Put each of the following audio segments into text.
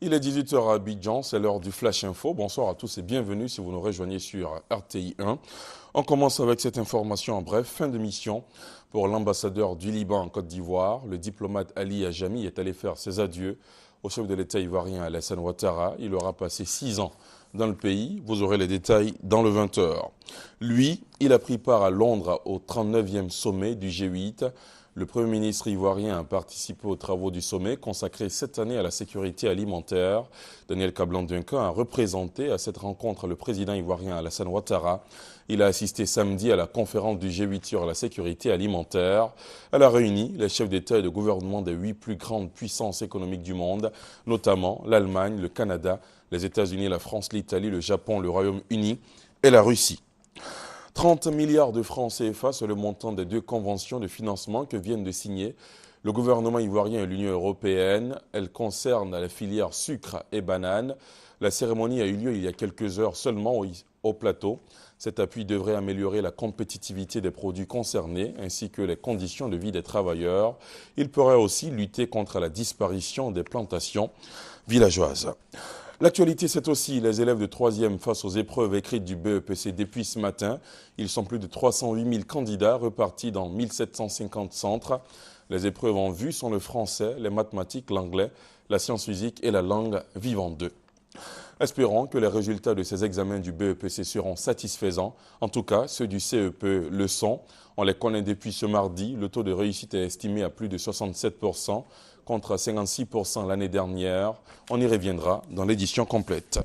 Il est 18 h à Abidjan, c'est l'heure du Flash Info. Bonsoir à tous et bienvenue si vous nous rejoignez sur RTI 1. On commence avec cette information en bref. Fin de mission pour l'ambassadeur du Liban en Côte d'Ivoire. Le diplomate Ali Ajami est allé faire ses adieux au chef de l'État ivoirien Alassane Ouattara. Il aura passé 6 ans dans le pays. Vous aurez les détails dans le 20h. Lui, il a pris part à Londres au 39e sommet du G8. Le Premier ministre ivoirien a participé aux travaux du sommet consacré cette année à la sécurité alimentaire. Daniel Kablan-Duncan a représenté à cette rencontre le président ivoirien Alassane Ouattara. Il a assisté samedi à la conférence du G8 sur la sécurité alimentaire. Elle a réuni les chefs d'État et de gouvernement des 8 plus grandes puissances économiques du monde, notamment l'Allemagne, le Canada, les États-Unis, la France, l'Italie, le Japon, le Royaume-Uni et la Russie. 30 milliards de francs CFA, c'est le montant des 2 conventions de financement que viennent de signer le gouvernement ivoirien et l'Union européenne. Elles concernent la filière sucre et banane. La cérémonie a eu lieu il y a quelques heures seulement au plateau. Cet appui devrait améliorer la compétitivité des produits concernés ainsi que les conditions de vie des travailleurs. Il pourrait aussi lutter contre la disparition des plantations villageoises. L'actualité, c'est aussi les élèves de 3e face aux épreuves écrites du BEPC depuis ce matin. Ils sont plus de 308 000 candidats repartis dans 1750 centres. Les épreuves en vue sont le français, les mathématiques, l'anglais, la science physique et la langue vivante 2. Espérons que les résultats de ces examens du BEPC seront satisfaisants. En tout cas, ceux du CEP le sont. On les connaît depuis ce mardi. Le taux de réussite est estimé à plus de 67%. Contre 56% l'année dernière. On y reviendra dans l'édition complète.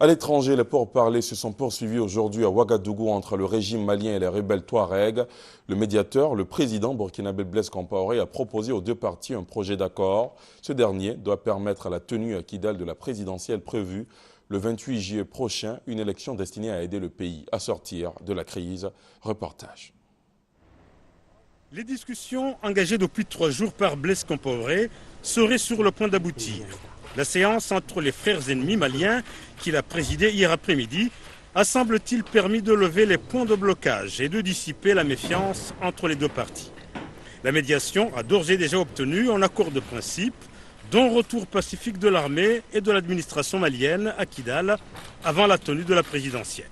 À l'étranger, les pourparlers se sont poursuivis aujourd'hui à Ouagadougou entre le régime malien et les rebelles Touaregs. Le médiateur, le président burkinabé Blaise Compaoré, a proposé aux 2 parties un projet d'accord. Ce dernier doit permettre à la tenue à Kidal de la présidentielle prévue le 28 juillet prochain, une élection destinée à aider le pays à sortir de la crise. Reportage. Les discussions engagées depuis 3 jours par Blaise Compaoré seraient sur le point d'aboutir. La séance entre les frères ennemis maliens qu'il a présidée hier après-midi a semble-t-il permis de lever les points de blocage et de dissiper la méfiance entre les 2 parties. La médiation a d'ores et déjà obtenu un accord de principe, dont retour pacifique de l'armée et de l'administration malienne à Kidal avant la tenue de la présidentielle.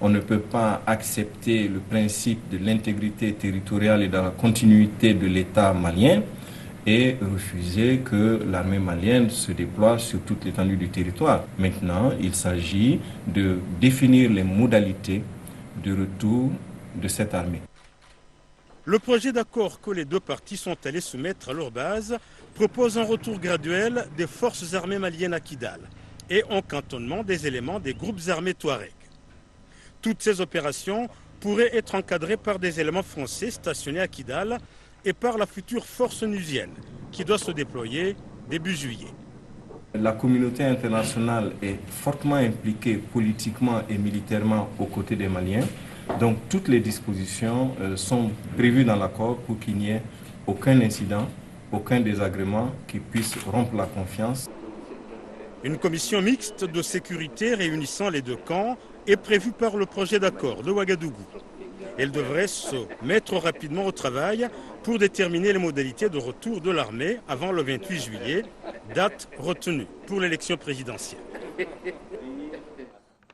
On ne peut pas accepter le principe de l'intégrité territoriale et de la continuité de l'État malien et refuser que l'armée malienne se déploie sur toute l'étendue du territoire. Maintenant, il s'agit de définir les modalités de retour de cette armée. Le projet d'accord que les 2 parties sont allées soumettre à leur base propose un retour graduel des forces armées maliennes à Kidal et un cantonnement des éléments des groupes armés Touaregs. Toutes ces opérations pourraient être encadrées par des éléments français stationnés à Kidal et par la future force onusienne qui doit se déployer début juillet. La communauté internationale est fortement impliquée politiquement et militairement aux côtés des Maliens. Donc toutes les dispositions sont prévues dans l'accord pour qu'il n'y ait aucun incident, aucun désagrément qui puisse rompre la confiance. Une commission mixte de sécurité réunissant les 2 camps est prévue par le projet d'accord de Ouagadougou. Elle devrait se mettre rapidement au travail pour déterminer les modalités de retour de l'armée avant le 28 juillet, date retenue pour l'élection présidentielle.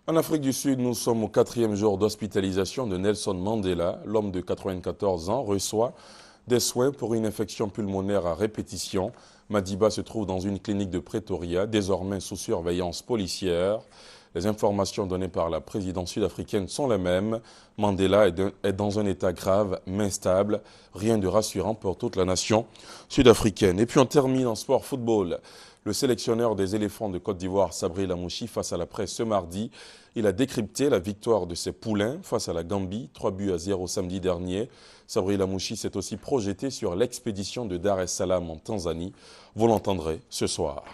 En Afrique du Sud, nous sommes au 4e jour d'hospitalisation de Nelson Mandela. L'homme de 94 ans reçoit des soins pour une infection pulmonaire à répétition. Madiba se trouve dans une clinique de Pretoria, désormais sous surveillance policière. Les informations données par la présidence sud-africaine sont les mêmes. Mandela est dans un état grave, mais stable. Rien de rassurant pour toute la nation sud-africaine. Et puis on termine en sport football. Le sélectionneur des éléphants de Côte d'Ivoire, Sabri Lamouchi, face à la presse ce mardi, il a décrypté la victoire de ses poulains face à la Gambie, 3-0 samedi dernier. Sabri Lamouchi s'est aussi projeté sur l'expédition de Dar es Salaam en Tanzanie. Vous l'entendrez ce soir.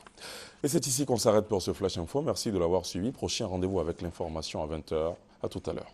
Et c'est ici qu'on s'arrête pour ce Flash Info. Merci de l'avoir suivi. Prochain rendez-vous avec l'information à 20 h. À tout à l'heure.